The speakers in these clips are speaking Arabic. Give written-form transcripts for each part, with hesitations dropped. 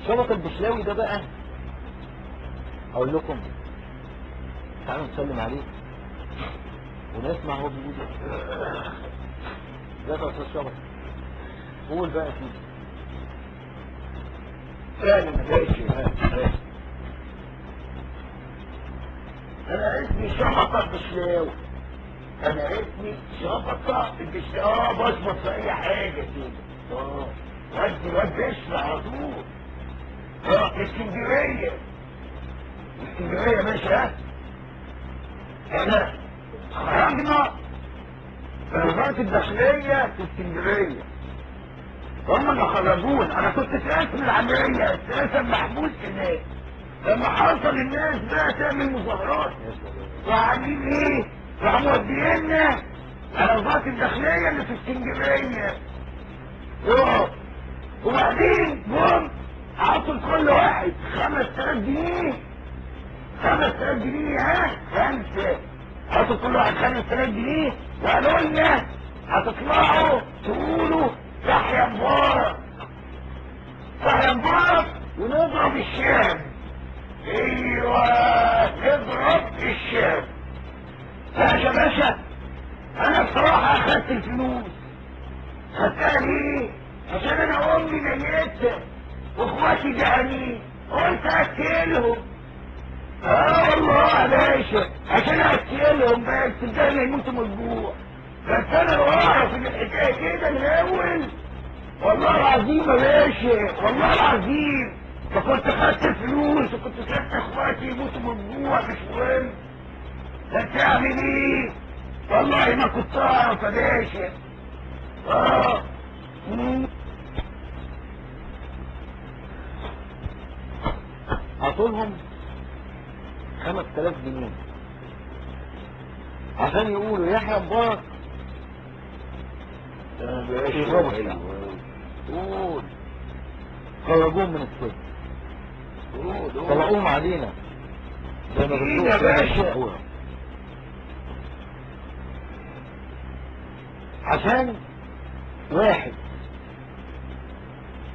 شبط البشلاوي ده بقى اقول لكم تعالوا نسلم عليه ونسمع هو بيقول ازيك يا استاذ شبط. قول بقى يا سيدي. فعلا ماشي. انا اسمي شبطة البشلاوي. انا اسمي شبطة البشلاوي. بشبط في اي حاجة كده. ودي الواد بيشفى على طول. اسكندرية. اسكندرية ماشي. ها انا خرجنا في وزارة الداخلية في اسكندرية. هم اللي خرجونا. انا كنت في اسم العملية اساسا محبوس هناك. لما حصل الناس بقى تعمل مظاهرات وعاملين ايه؟ راحوا مودينا على وزارة الداخلية اللي في اسكندرية. وبعدين جم عطوا لكل واحد 5000 جنيه. 5000 جنيه. ها؟ خمسة. عطوا كل واحد 5000 جنيه وقالوا لنا هتطلعوا تقولوا يحيى مبارك. يحيى مبارك ونضرب الشام. ايوه نضرب الشام. باشا باشا انا بصراحة اخدت الفلوس. خدتها ليه؟ عشان انا امي ميتة واخواتي جعانين قلت اكلهم. والله يا باشا عشان اكلهم بس الجاي يموتوا من الجوع. بس انا لو اعرف ان الحكايه كده من الاول والله العظيم يا باشا والله العظيم فكنت خدت الفلوس وكنت سبت اخواتي يموتوا من الجوع. مش مهم بس اعمل ايه؟ والله ما كنت اعرف يا باشا. عطولهم 5000 جنيه عشان يقولوا يحيى مبارك يضربوا الشعب. قول. خرجوهم من السجن. طلعوهم علينا زي ما بتقول يا باشا. عشان واحد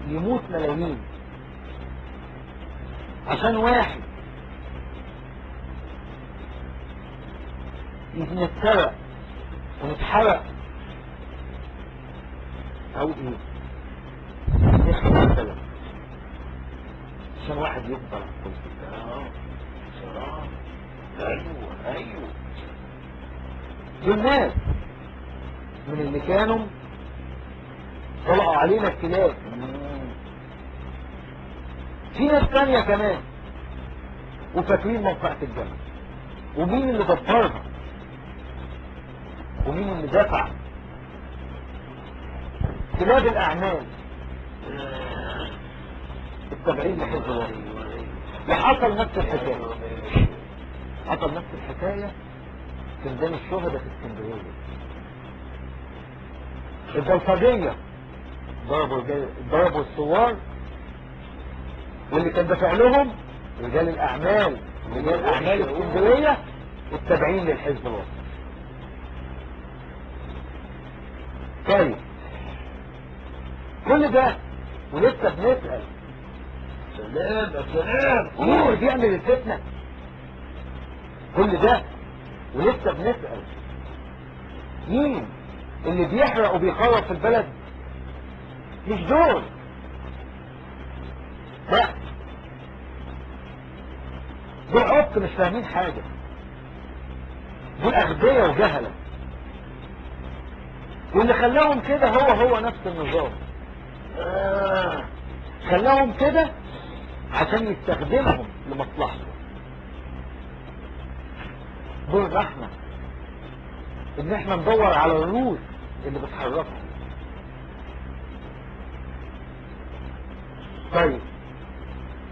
يموت ملايين. عشان واحد نتسرق ونتحرق او ايه مثلا عشان واحد يفضل على الكرسي. ايوه دول ناس من اللي كانوا طلعوا علينا الكلاب. في ناس تانية كمان وفاكرين موقعة الجنة. ومين اللي دبرها ومين اللي دفع؟ كلاب الاعمال التابعين لحزب الوطن. وحصل نفس الحكايه. حصل نفس الحكايه في ميدان الشهداء في اسكندريه. البلطجيه ضربوا الثوار واللي كان دافع لهم رجال الاعمال اسكندريه التابعين للحزب الوطني. طيب كل ده ولسه بنسأل سلام يا سلام. مين اللي بيعمل الفتنة؟ كل ده ولسه بنسأل مين اللي بيحرق وبيخرب في البلد؟ مش دول. لا دول عبط مش فاهمين حاجة. دول أغبياء وجهلة. واللي خلاهم كده هو نفس النظام. خلاهم كده عشان يستخدمهم لمصلحته. دول احنا ان احنا ندور على الروس اللي بتحركهم. طيب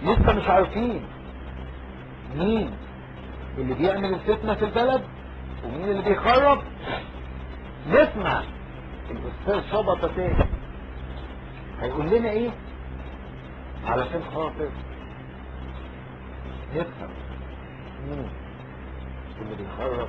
لسه مش عارفين مين اللي بيعمل الفتنة في البلد ومين اللي بيخرب. نسمع الاستاذ شبطة تاني هيقول لنا ايه علشان خاطر نفهم مين اللي بيخرب